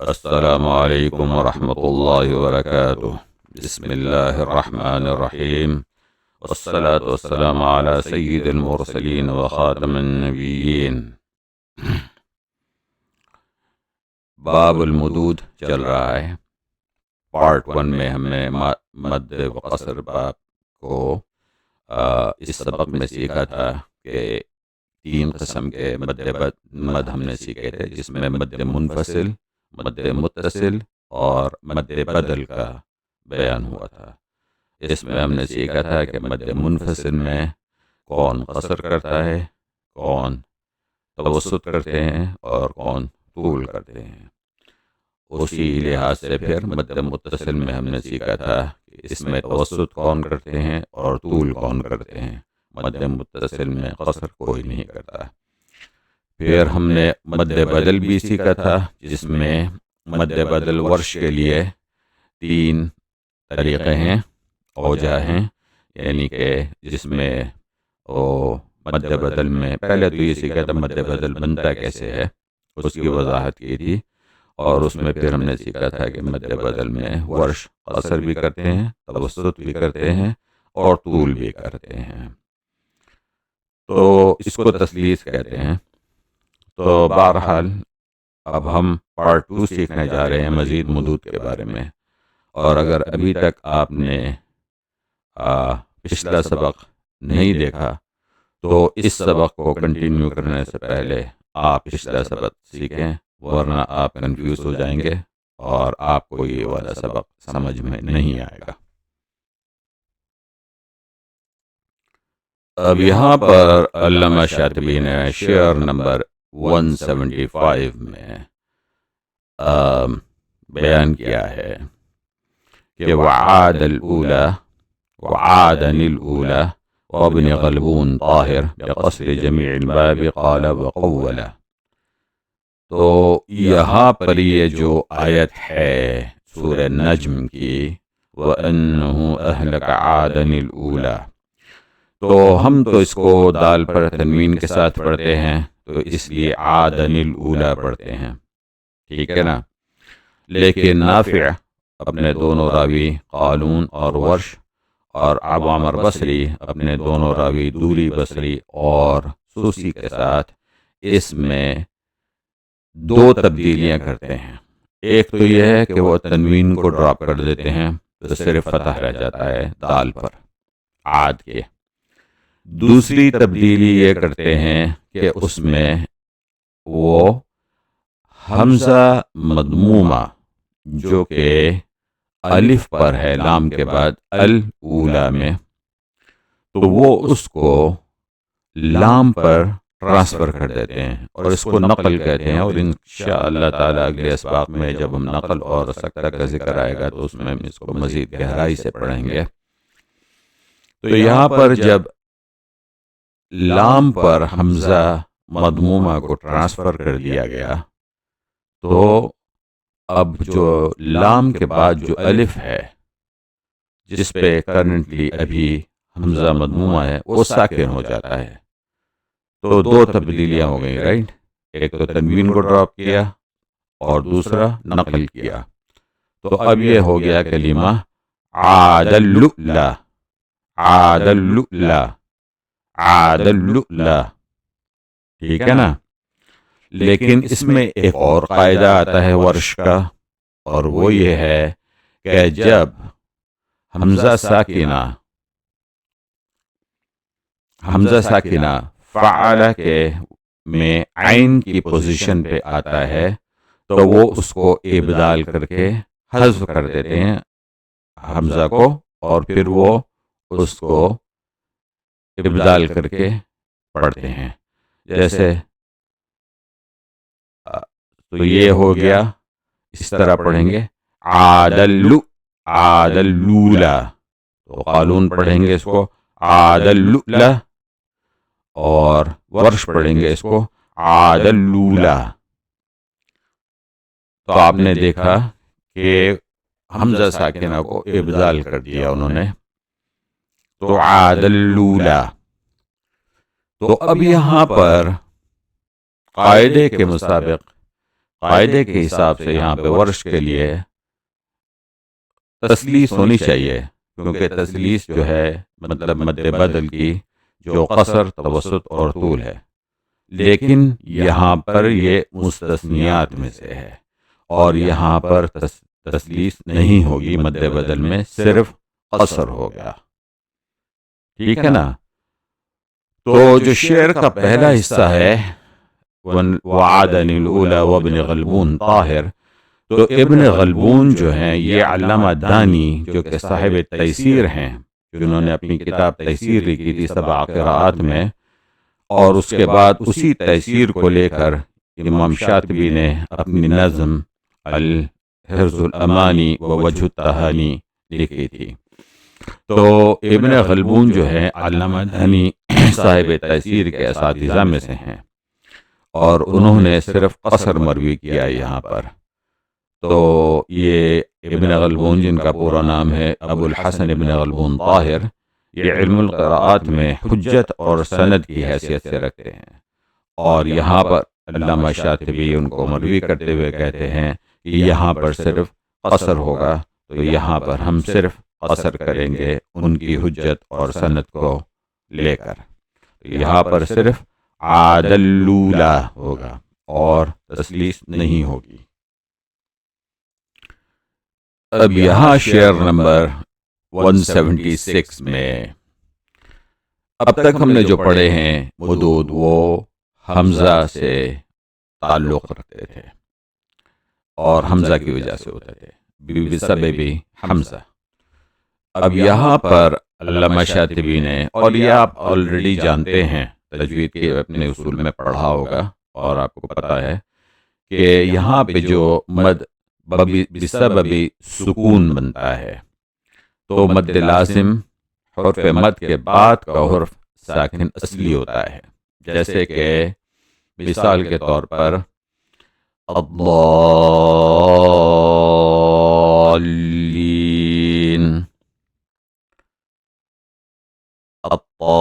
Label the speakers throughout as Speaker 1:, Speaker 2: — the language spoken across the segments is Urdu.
Speaker 1: السلام علیکم ورحمۃ اللہ وبرکاتہ۔ بسم اللہ الرحمن الرحیم، والصلاة والسلام علی سید المرسلین وخاتم النبیین۔ باب المدود چل رہا ہے۔ پارٹ 1 میں ہم نے مد و قصر باب کو اس سبق میں سیکھا تھا کہ 3 قسم کے مد ہم نے سیکھے تھے، جس میں مد منفصل، مد متصل اور مد بدل کا بیان ہوا تھا۔ اس میں ہم نے سیکھا تھا کہ مد منفصل میں کون قصر کرتا ہے، کون توسط کرتے ہیں اور کون طول کرتے ہیں۔ اسی لحاظ سے پھر مد متصل میں ہم نے سیکھا تھا کہ اس میں توسط کون کرتے ہیں اور طول کون کرتے ہیں۔ مد متصل میں قصر کوئی نہیں کرتا۔ پھر ہم نے مد بدل بھی سیکھا تھا، جس میں مد بدل ورش کے لیے 3 طریقے ہیں، اوجہ ہیں، یعنی کہ جس میں مد بدل میں پہلے تو یہ سیکھا تھا مد بدل بنتا کیسے ہے، اس کی وضاحت کی تھی، اور اس میں پھر ہم نے سیکھا تھا کہ مد بدل میں ورش قصر بھی کرتے ہیں، توسط بھی کرتے ہیں اور طول بھی کرتے ہیں، تو اس کو تثلیث کہتے ہیں۔ تو بہرحال اب ہم پارٹ 2 سیکھنے جا رہے ہیں مزید مدود کے بارے میں، اور اگر ابھی تک آپ نے پچھلا سبق نہیں دیکھا تو اس سبق کو کنٹینیو کرنے سے پہلے آپ پچھلا سبق سیکھیں، ورنہ آپ کنفیوز ہو جائیں گے اور آپ کو یہ والا سبق سمجھ میں نہیں آئے گا۔ اب یہاں پر علامہ شاطبی نے شعر نمبر 175 میں بیان کیا ہے کہ وعاد الاولا وعادن الاولا وابن غلبون طاہر بقصر جمیع الباب قال وقولا۔ تو یہاں پر یہ جو آیت ہے سورہ نجم کی، وَأَنَّهُ أَهْلَكَ عَادًا الْأُولَى، تو ہم تو اس کو دال پر تنوین کے ساتھ پڑھتے ہیں، تو اس لیے عادن الاولا پڑھتے ہیں، ٹھیک ہے نا؟ لیکن نافع اپنے دونوں راوی قالون اور ورش، اور ابو عمر بصری اپنے دونوں راوی دوری بصری اور سوسی کے ساتھ اس میں 2 تبدیلیاں کرتے ہیں۔ ایک تو یہ ہے کہ وہ تنوین کو ڈراپ کر دیتے ہیں تو صرف فتح رہ جاتا ہے دال پر عاد کے۔ دوسری تبدیلی یہ کرتے ہیں کہ اس میں وہ حمزہ مضمومہ جو کہ الف پر ہے لام کے بعد الاولا میں، تو وہ اس کو لام پر ٹرانسفر کر دیتے ہیں اور اس کو نقل کہتے ہیں، اور انشاءاللہ تعالی اگلے اسباق میں جب ہم نقل اور سکتہ کا ذکر آئے گا تو اس میں ہم اس کو مزید گہرائی سے پڑھیں گے۔ تو یہاں پر جب لام پر حمزہ مضمومہ کو ٹرانسفر کر دیا گیا تو اب جو لام کے بعد جو الف ہے جس پہ کرنٹلی ابھی حمزہ مضمومہ ہے وہ ساکن ہو جاتا ہے، تو 2 تبدیلیاں ہو گئیں، رائٹ؟ ایک تو تنوین کو ڈراپ کیا اور دوسرا نقل کیا، تو اب یہ ہو گیا کلمہ عاد اللؤلا، عاد اللؤلا، عاد اللؤلا، ٹھیک ہے نا؟ لیکن اس میں ایک اور قاعدہ آتا ہے ورش کا، اور وہ یہ ہے کہ جب حمزہ ساکنہ فعل کے میں عین کی پوزیشن پہ آتا ہے تو وہ اس کو ابدال کر کے حذف کر دیتے ہیں حمزہ کو، اور پھر وہ اس کو ابدال کر کے پڑھتے ہیں، جیسے تو یہ ہو گیا، اس طرح پڑھیں گے عاد اللولا، تو قالون پڑھیں گے اس کو عاد اللؤلا، اور ورش پڑھیں گے اس کو عاد اللولا۔ تو آپ نے دیکھا کہ حمزہ ساکنہ کو ابدال کر دیا انہوں نے، تو عاد اللولا۔ تو اب یہاں پر قاعدے کے مطابق قاعدے کے حساب سے یہاں پہ ورش کے لیے تسلیس ہونی چاہیے، کیونکہ تسلیس جو ہے مطلب مد بدل کی جو قصر، توسط اور طول ہے، لیکن یہاں پر یہ مستثنیات میں سے ہے، اور یہاں پر تسلیس نہیں ہوگی، مد بدل میں صرف قصر ہوگا، ٹھیک ہے نا؟ تو جو شعر کا پہلا حصہ ہے وعادنی الاولی وابن غلبون طاہر، تو ابن غلبون جو ہیں یہ علامہ دانی جو کہ صاحب تیسیر ہیں، جنہوں نے اپنی کتاب تیسیر لکھی تھی 7 قراءات میں، اور اس کے بعد اسی تیسیر کو لے کر امام شاطبی نے اپنی نظم الحرز الامانی و وجہ التہانی لکھی تھی۔ تو ابن غلبون جو ہے علامہ دانی صاحب تیسیر کے اساتذہ میں سے ہیں، اور انہوں نے صرف قصر مروی کیا یہاں پر۔ تو یہ ابن غلبون، جن کا پورا نام ہے ابو الحسن ابن غلبون طاہر، یہ علم القراءات میں حجت اور سند کی حیثیت سے رکھتے ہیں، اور یہاں پر علامہ شاطبی ان کو مروی کرتے ہوئے کہتے ہیں کہ یہاں پر صرف قصر ہوگا، تو یہاں پر ہم صرف قصر کریں گے ان کی حجت اور سند کو لے کر، یہاں پر صرف عادلولا ہوگا اور تسلیس نہیں ہوگی۔ اب یہاں شعر نمبر 176 میں اب تک ہم نے جو پڑھے ہیں مدود، وہ حمزہ سے تعلق رکھتے تھے اور حمزہ کی وجہ سے ہوتے تھے، بسبب حمزہ۔ اب یہاں پر علامہ شاطبی نے، اور یہ آپ آلریڈی جانتے ہیں، تجوید کے اپنے اصول میں پڑھا ہوگا اور آپ کو پتہ ہے کہ یہاں پہ جو مد بسبب سکون بنتا ہے، تو مد لازم حرف مد کے بعد کا حرف ساکن اصلی ہوتا ہے، جیسے کہ مثال کے طور پر الضالین، الطامہ،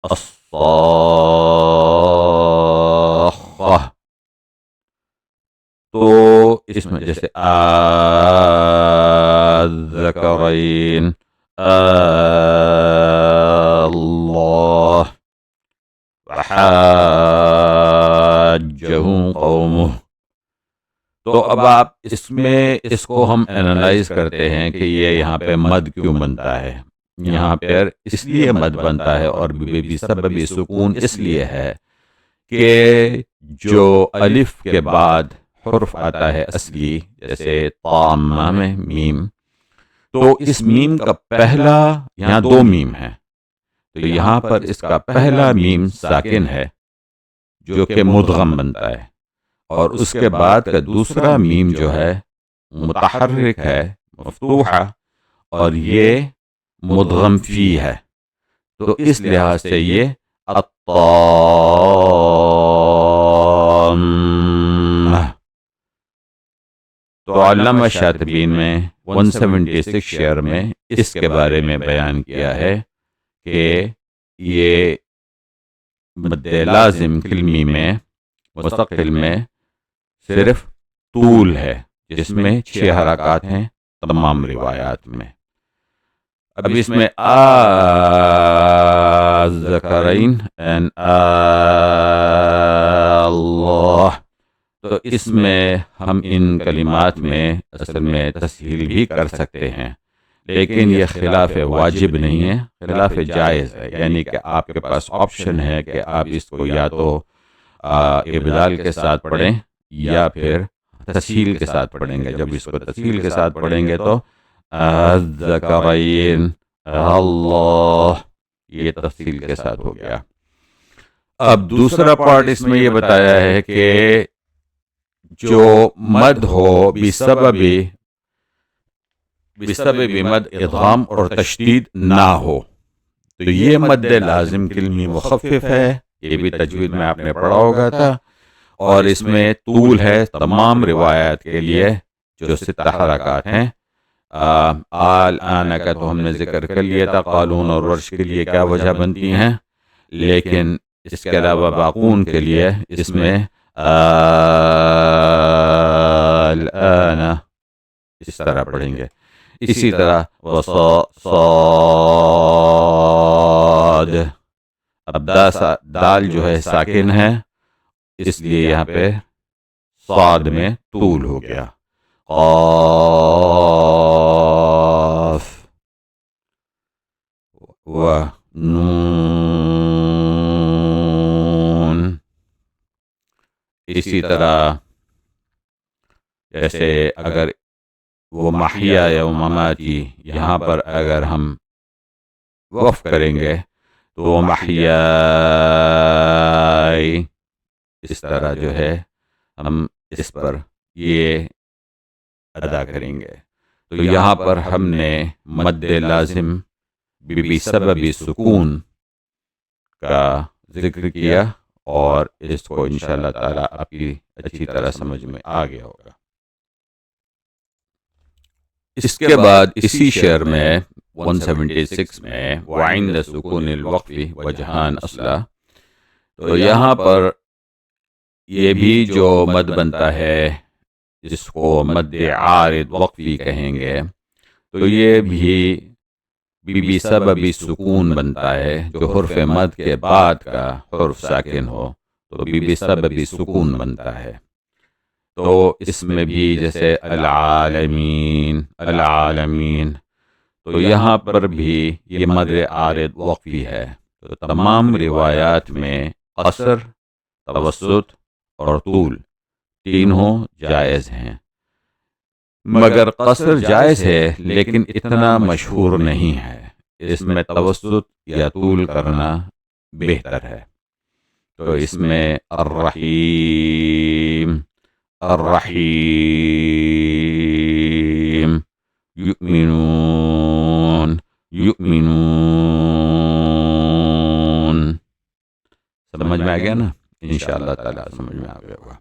Speaker 1: الصاخہ۔ تو اس میں جیسے الذکرین، اللہ، وحاجہ قومہ۔ تو اب آپ اس میں اس کو ہم اینالائز کرتے ہیں کہ یہ یہاں پہ مد کیوں بنتا ہے۔ یہاں پر اس لیے مد بنتا ہے اور بسبب سکون اس لیے ہے کہ جو الف کے بعد حرف آتا ہے اصلی، جیسے طامہ میں میم، تو اس میم کا پہلا، یہاں 2 میم ہیں، تو یہاں پر اس کا پہلا میم ساکن ہے جو کہ مدغم بنتا ہے، اور اس کے بعد کا دوسرا میم جو ہے متحرک ہے، مفتوحہ، اور یہ مدغم فی ہے، تو اس لحاظ سے یہ الطامہ۔ تو علامہ شاطبی میں 176 شعر میں اس کے بارے میں بیان کیا ہے کہ یہ مد لازم کلمی میں مستقل میں صرف طول ہے، جس میں 6 حرکات ہیں تمام روایات میں۔ اب اس میں الذکرین and اللہ، تو اس میں ہم ان کلمات میں اصل میں تسہیل بھی کر سکتے ہیں، لیکن یہ خلاف واجب نہیں ہے، خلاف جائز ہے، یعنی کہ آپ کے پاس آپشن ہے کہ آپ اس کو یا تو ابدال کے ساتھ پڑھیں یا پھر تسہیل کے ساتھ پڑھیں گے۔ جب اس کو تسہیل کے ساتھ پڑھیں گے تو الذکرین، اللہ، یہ تفصیل کے ساتھ ہو گیا۔ اب دوسرا پارٹ اس میں یہ بتایا ہے کہ جو مد ہو بسبب مد ادغام اور تشدید نہ ہو، تو یہ مد لازم کلمی مخفف ہے، یہ بھی تجوید میں آپ نے پڑھا ہوگا تھا، اور اس میں طول ہے تمام روایات کے لیے جو 6 حرکات ہیں۔ آن کا تو ہم نے ذکر کر لیا تھا، قالون اور ورش کے لیے کیا وجہ بنتی ہیں، لیکن اس کے علاوہ باقون کے لیے اس میں الآن اس طرح پڑھیں گے. اسی طرح صاد، اب دال جو ہے ساکن ہے، اس لیے یہاں پہ صاد میں طول ہو گیا. قاف و نون. اسی طرح جیسے اگر وہ محیا یا مماتی، یہاں پر اگر ہم وقف کریں گے تو وہ محیائی، اس طرح جو ہے ہم اس پر یہ ادا کریں گے. تو یہاں پر ہم نے مد لازم بسبب سکون کا ذکر کیا، اور اس کو انشاءاللہ تعالی آپ کی اچھی طرح سمجھ میں آ گیا ہوگا. اس کے بعد اسی شعر میں 176 میں وعند سکون الوقف وجہان اصلا، تو یہاں پر یہ بھی جو مد بنتا ہے جس کو مد عارض وقفی کہیں گے، تو یہ بھی بسبب سکون بنتا ہے. جو حرف مد کے بعد کا حرف ساکن ہو تو بسبب سکون بنتا ہے. تو اس میں بھی جیسے العالمین العالمین، تو یہاں پر بھی یہ مد عارض وقفی ہے. تو تمام روایات میں قصر، توسط اور طول تینوں جائز ہیں، مگر قصر جائز ہے لیکن اتنا مشہور نہیں ہے. اس میں توسط یا طول کرنا بہتر ہے. تو اس میں الرحیم الرحیم، یؤمنون یؤمنون. سمجھ میں آ گیا نا؟ انشاءاللہ تعالی سمجھ میں آ گیا ہوگا.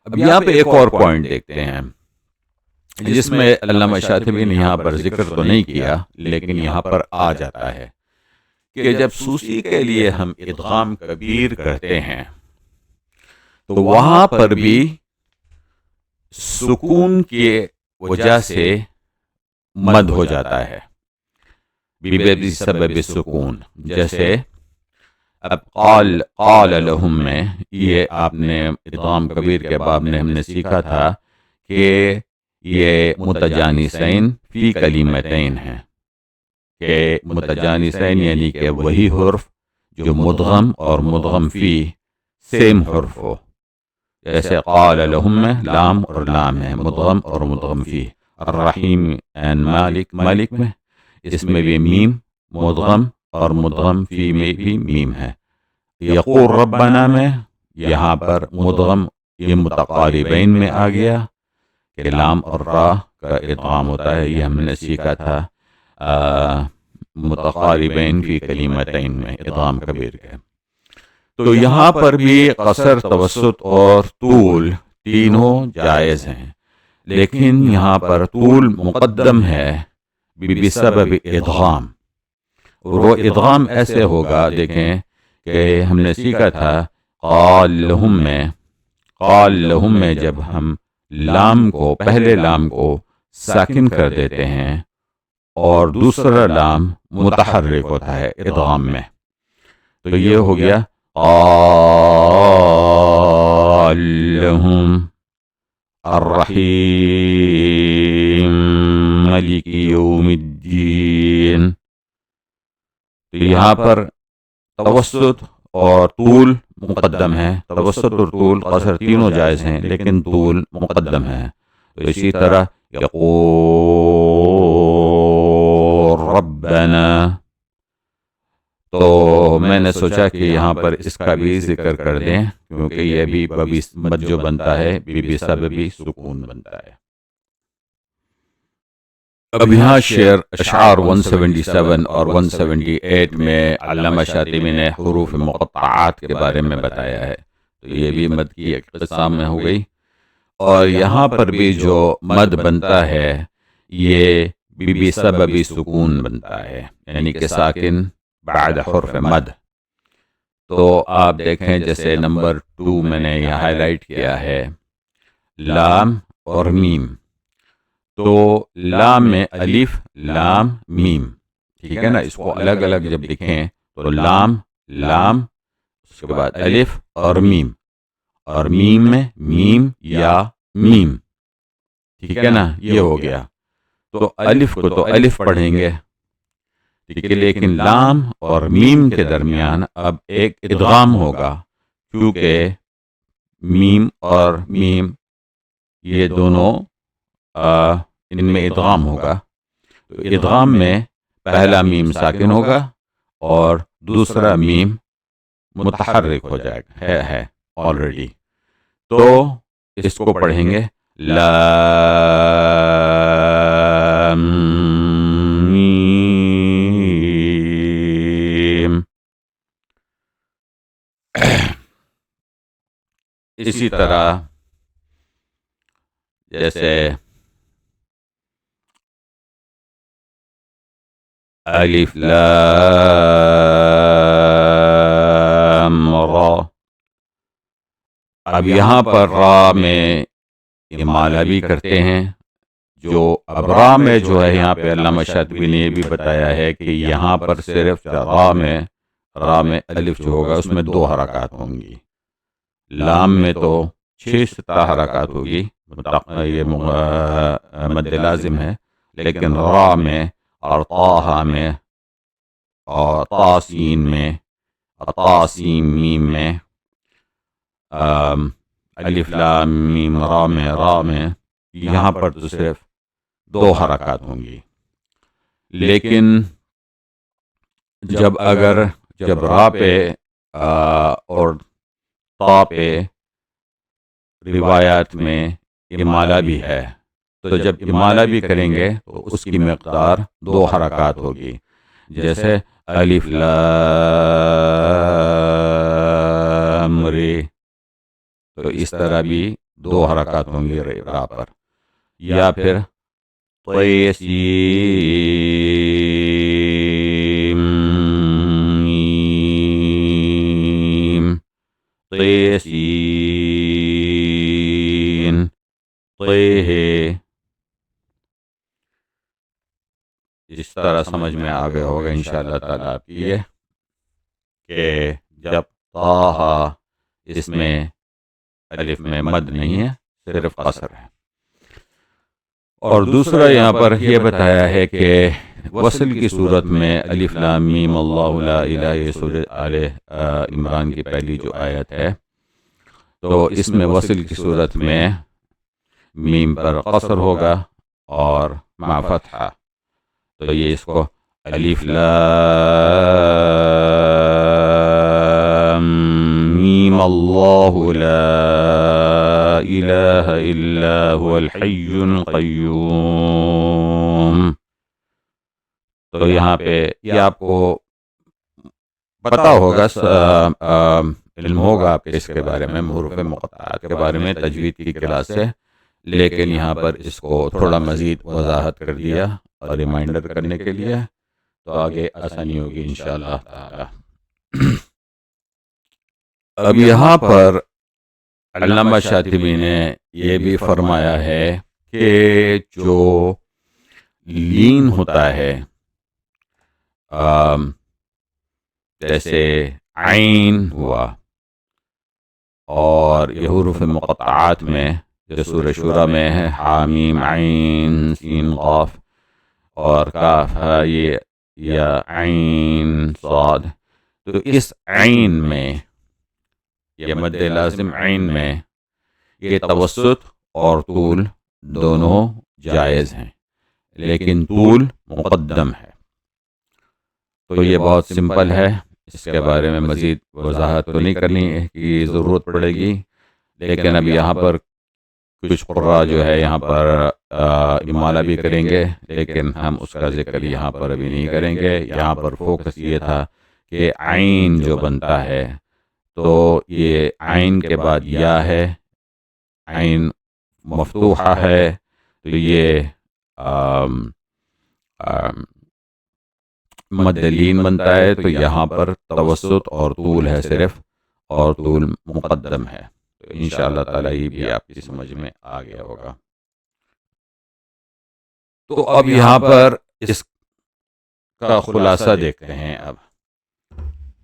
Speaker 1: اب یہاں پہ ایک اور پوائنٹ دیکھتے ہیں جس میں علامہ شاطبی نے یہاں پر ذکر تو نہیں کیا لیکن یہاں پر آ جاتا ہے کہ جب سوسی کے لیے ہم ادغام کبیر کرتے ہیں تو وہاں پر بھی سکون کی وجہ سے مد ہو جاتا ہے بسبب سکون. جیسے اب قال لہم میں، یہ آپ نے ادغام کبیر کے باب میں ہم نے سیکھا تھا کہ یہ متجانسین فی کلمتین ہیں، کہ متجانسین یعنی کہ وہی حرف جو مدغم اور مدغم فی سیم حرف ہو. جیسے قال لہم میں لام اور لام ہے، مدغم اور مدغم فی. الرحیم این مالک، مالک میں اس میں بھی میم مدغم اور مدغم فی میں بھی میم ہے. یقول ربنا میں یہاں پر مدغم یہ متقاربین میں آ گیا کہ لام اور را کا ادغام ہوتا ہے. یہ ہم نے سیکھا تھا متقاربین فی کلمتین میں ادغام کبیر کے. تو یہاں پر بھی قصر، توسط اور طول تینوں جائز ہیں، لیکن یہاں پر طول مقدم ہے بسبب ادغام. اور وہ ادغام ایسے ہوگا، دیکھیں کہ ہم نے سیکھا تھا قال لہم میں جب ہم لام کو، پہلے لام کو ساکن کر دیتے ہیں اور دوسرا لام متحرک ہوتا ہے ادغام میں، تو یہ ہو گیا قال لہم الرحیم مالک یوم الدین. تو یہاں پر توسط اور طول مقدم ہے. توسط اور طول قصر تینوں جائز ہیں لیکن طول مقدم ہے. تو اسی طرح یقول ربنا، تو میں نے سوچا کہ یہاں پر اس کا بھی ذکر کر دیں کیونکہ یہ بھی مد جو بنتا ہے بسبب سکون بنتا ہے. اب یہاں شعر اشعار 177 اور 178 میں علامہ شاطبی نے حروف مقطعات کے بارے میں بتایا ہے. تو یہ بھی مد کی ایک قسم میں ہو گئی. اور یہاں پر بھی جو مد بنتا ہے یہ بسبب سکون بنتا ہے، یعنی کہ ساکن بعد حرف مد. تو آپ دیکھیں جیسے نمبر 2 میں نے یہاں ہائی لائٹ کیا ہے، لام اور میم. تو لام میں الف لام میم، ٹھیک ہے نا. اس کو الگ الگ جب لکھیں تو لام لام، اس کے بعد الف اور میم، اور میم میں میم یا میم، ٹھیک ہے نا. یہ ہو گیا. تو الف کو تو الف پڑھیں گے، ٹھیک ہے، لیکن لام اور میم کے درمیان اب ایک ادغام ہوگا، کیونکہ میم اور میم یہ دونوں ان میں ادغام ہوگا. تو ادغام میں پہلا میم ساکن ہوگا اور دوسرا میم متحرک ہو جائے گا، ہے آلریڈی. تو اس کو پڑھیں گے لام میم. اسی طرح جیسے الف لام را، اب یہاں پر را میں امالہ بھی کرتے ہیں. جو اب را میں جو ہے یہاں پہ علامہ شاطبی نے یہ بھی بتایا ہے کہ یہاں پر صرف را میں الف جو ہوگا اس میں 2 حرکات ہوں گی. لام میں تو 6 حرکات ہوگی، یہ مد لازم ہے، لیکن را میں اور طاہا میں اور طاسین میں اور طاسیم میم میں، الف لام میم را میں یہاں پر تو صرف 2 حرکات ہوں گی. لیکن جب را پہ اور طا پہ روایات میں امالہ بھی ہے، تو جب امالہ بھی کریں گے تو اس کی مقدار 2 حرکات ہوگی. جیسے الف لام ری، تو اس طرح بھی 2 حرکات ہوں گی را پر. یا پھر طیسیم میم، طیسین طیہ. اس طرح سمجھ میں آ گیا ہوگا انشاءاللہ تعالیٰ آپ کی یہ کہ جب طاہا اس میں الف میں مد نہیں ہے، صرف قصر ہے. اور دوسرا یہاں پر یہ بتایا ہے کہ وصل کی صورت میں الف لام میم اللہ لا الہ، یہ سورۃ آل عمران کی پہلی جو آیت ہے، تو اس میں وصل کی صورت میں میم پر قصر ہوگا اور مع فتحہ. تو یہ اس کو الف لام میم اللہ لا الہ الا هو الحی القیوم. تو یہاں پہ یہ آپ کو پتا ہوگا، علم ہوگا آپ کے اس کے بارے میں، حروف مقطعات کے بارے میں تجوید کی کلاس سے، لیکن یہاں پر اس کو تھوڑا مزید وضاحت کر دیا اور ریمائنڈر کرنے کے لیے، تو آگے آسانی ہوگی انشاءاللہ تعالی. اب یہاں پر علامہ شاطبی نے یہ بھی فرمایا ہے کہ جو لین ہوتا ہے، جیسے عین ہوا، اور یہ حروف مقطعات میں جو سورہ شورى میں ہے حامیم عین سین قاف اور کاف یہ یا عین صاد، تو اس عین میں یہ مد لازم عین میں یہ توسط اور طول دونوں جائز ہیں، لیکن طول مقدم ہے. تو یہ بہت سمپل ہے، اس کے بارے میں مزید وضاحت تو نہیں کرنے کی ضرورت پڑے گی. لیکن اب یہاں پر کچھ قراء جو ہے یہاں پر امالہ بھی کریں گے، لیکن ہم اس کا ذکر یہاں پر ابھی نہیں کریں گے. یہاں پر فوکس یہ تھا کہ عین جو بنتا ہے، تو یہ عین کے بعد یا ہے، عین مفتوحہ ہے، تو یہ مد لین بنتا ہے تو یہاں پر توسط اور طول ہے صرف، اور طول مقدم ہے. تو انشاءاللہ تعالیٰ یہ بھی آپ کی سمجھ میں آ گیا ہوگا. تو اب یہاں پر اس کا خلاصہ دیکھتے ہیں. اب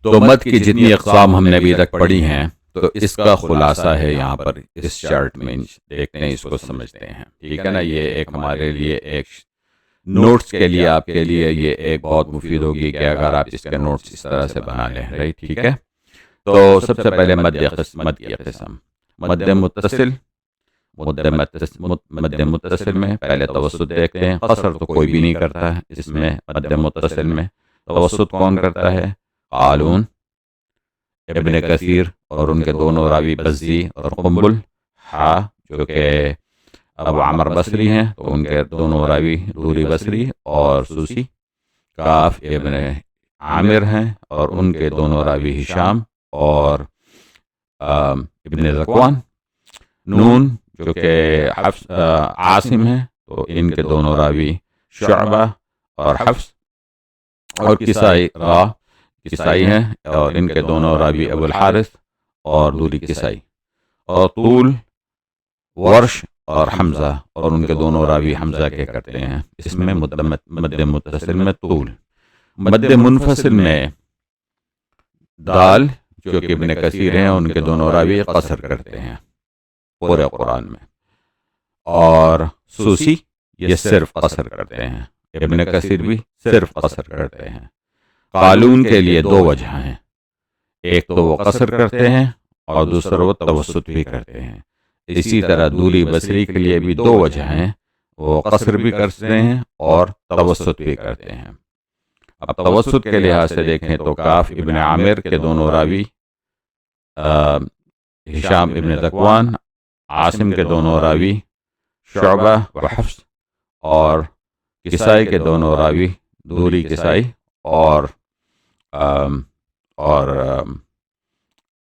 Speaker 1: تو مد کی جتنی اقسام ہم نے ابھی تک پڑھی ہیں تو اس کا خلاصہ ہے یہاں پر اس چارٹ میں. دیکھتے ہیں، اس کو سمجھتے ہیں. ٹھیک ہے نا؟ یہ ایک ہمارے لیے ایک نوٹس کے لیے، آپ کے لیے یہ ایک بہت مفید ہوگی کہ اگر آپ اس کے نوٹس اس طرح سے بنا لیں. رائٹ؟ ٹھیک ہے. تو سب سے پہلے مد کی قسم. مد متصل. مد متصل میں پہلے توسط دیکھتے ہیں. قصر تو کوئی بھی نہیں کرتا ہے اس میں. مد متصل میں توسط کون کرتا ہے؟ قالون، ابن کثیر اور ان کے دونوں راوی بزی اور قنبل. جو کہ ابو عمر بصری ہیں تو ان کے دونوں راوی دوری بصری اور سوسی. کاف ابن عامر ہیں اور ان کے دونوں راوی ہشام اور ابن ذکوان. نون جو کہ عاصم ہیں تو ان کے دونوں راوی شعبہ اور حفص. اور کسائی ہیں اور ان کے دونوں راوی ابو الحارث اور دوری کسائی. اور طول ورش اور حمزہ اور ان کے دونوں راوی حمزہ کے کرتے ہیں. اس میں مد متصل میں طول. مد منفصل میں دال جو کہ ابن کثیر ہیں ان کے دونوں راوی قصر کرتے ہیں پورے قرآن میں. اور سوسی یہ صرف قصر کرتے ہیں. ابن کثیر بھی صرف قصر کرتے ہیں. قالون کے لیے دو وجہ ہیں. ایک تو وہ قصر کرتے ہیں اور دوسرا وہ توسط بھی کرتے ہیں. اسی طرح دوری بصری کے لیے بھی دو وجہ ہیں. وہ قصر بھی کرتے ہیں اور توسط بھی کرتے ہیں. اب توسط کے لحاظ سے دیکھیں تو کاف ابن عامر کے دونوں راوی ہشام ابن ذکوان. عاصم کے دونوں راوی شعبہ و حفص. اور کسائی کے دونوں راوی دوری کسائی اور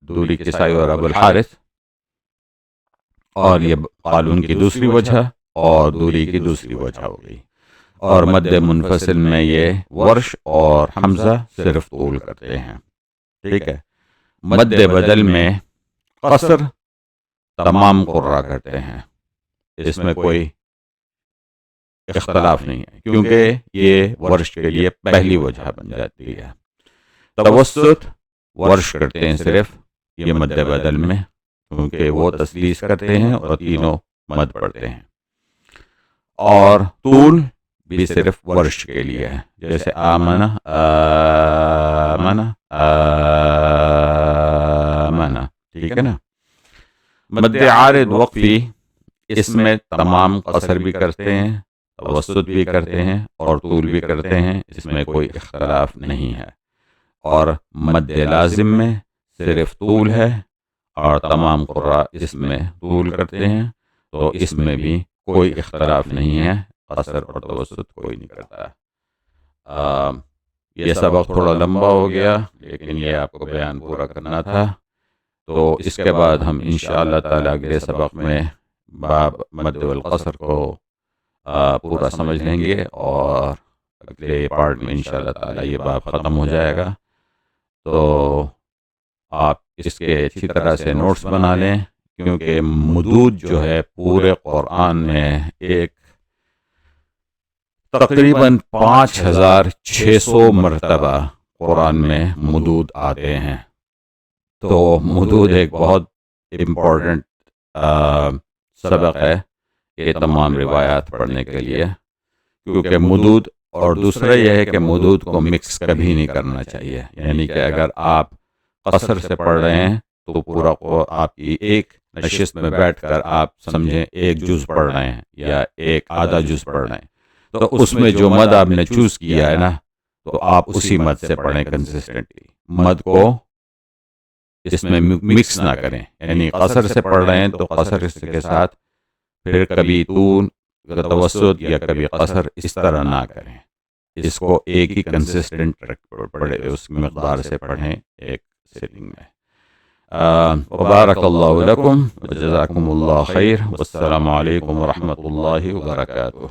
Speaker 1: دوری کسائی اور ابو الحارث. اور یہ قالون کی دوسری وجہ اور دوری کی دوسری وجہ ہو گئی. اور مد منفصل میں یہ ورش اور حمزہ صرف طول کرتے ہیں. ٹھیک ہے. مد بدل میں قصر تمام قرہ کرتے ہیں. اس میں کوئی اختلاف نہیں ہے کیونکہ یہ ورش کے لیے پہلی وجہ بن جاتی ہے. توسط ورش کرتے ہیں صرف یہ مد بدل میں کیونکہ وہ تسلیث کرتے ہیں اور تینوں مد پڑھتے ہیں. اور طول بھی صرف ورش کے لیے ہے، جیسے آمنہ آمنہ آمنہ. ٹھیک ہے نا؟ مد عارض وقفی اس میں تمام قصر بھی کرتے ہیں، توسط بھی کرتے ہیں اور طول بھی کرتے ہیں. اس میں کوئی اختلاف نہیں ہے. اور مد لازم میں صرف طول ہے اور تمام قراء اس میں طول کرتے ہیں. تو اس میں بھی کوئی اختلاف نہیں ہے. قصر اور توسط کوئی نہیں کرتا. یہ سبق تھوڑا لمبا ہو گیا لیکن یہ آپ کو بیان پورا کرنا تھا. تو اس کے بعد ہم انشاءاللہ تعالیٰ اگلے سبق میں باب مد والقصر کو پورا سمجھ لیں گے اور اگلے پارٹ میں انشاءاللہ تعالیٰ یہ باب ختم ہو جائے گا. تو آپ اس کے اچھی طرح سے نوٹس بنا لیں کیونکہ مدود جو ہے پورے قرآن میں ایک تقریباً 5600 مرتبہ قرآن میں مدود آتے ہیں. تو مدود ایک بہت امپورٹنٹ سبق ہے یہ تمام روایات پڑھنے کے لیے کیونکہ مدود، اور دوسرا یہ ہے کہ مدود کو مکس کبھی نہیں کرنا چاہیے. یعنی کہ اگر آپ قصر سے پڑھ رہے ہیں تو پورا آپ کی ایک نشست میں بیٹھ کر آپ سمجھیں ایک جز پڑھ رہے ہیں یا ایک آدھا جز پڑھ رہے ہیں تو اس میں جو مد آپ نے چوز کیا ہے نا تو آپ اسی مد سے پڑھیں کنسسٹنٹلی. مد کو اس میں مکس نہ کریں. یعنی قصر سے پڑھ رہے ہیں تو قصر کے ساتھ پھر کبھی طول توسط یا کبھی قصر اس طرح نہ کریں. اس کو ایک ہی کنسسٹنٹ پڑھے اس مقدار سے پڑھیں ایک سیٹنگ میں. وبارک اللہ لکم وجزاکم اللہ خیر والسلام علیکم ورحمۃ اللہ وبرکاتہ.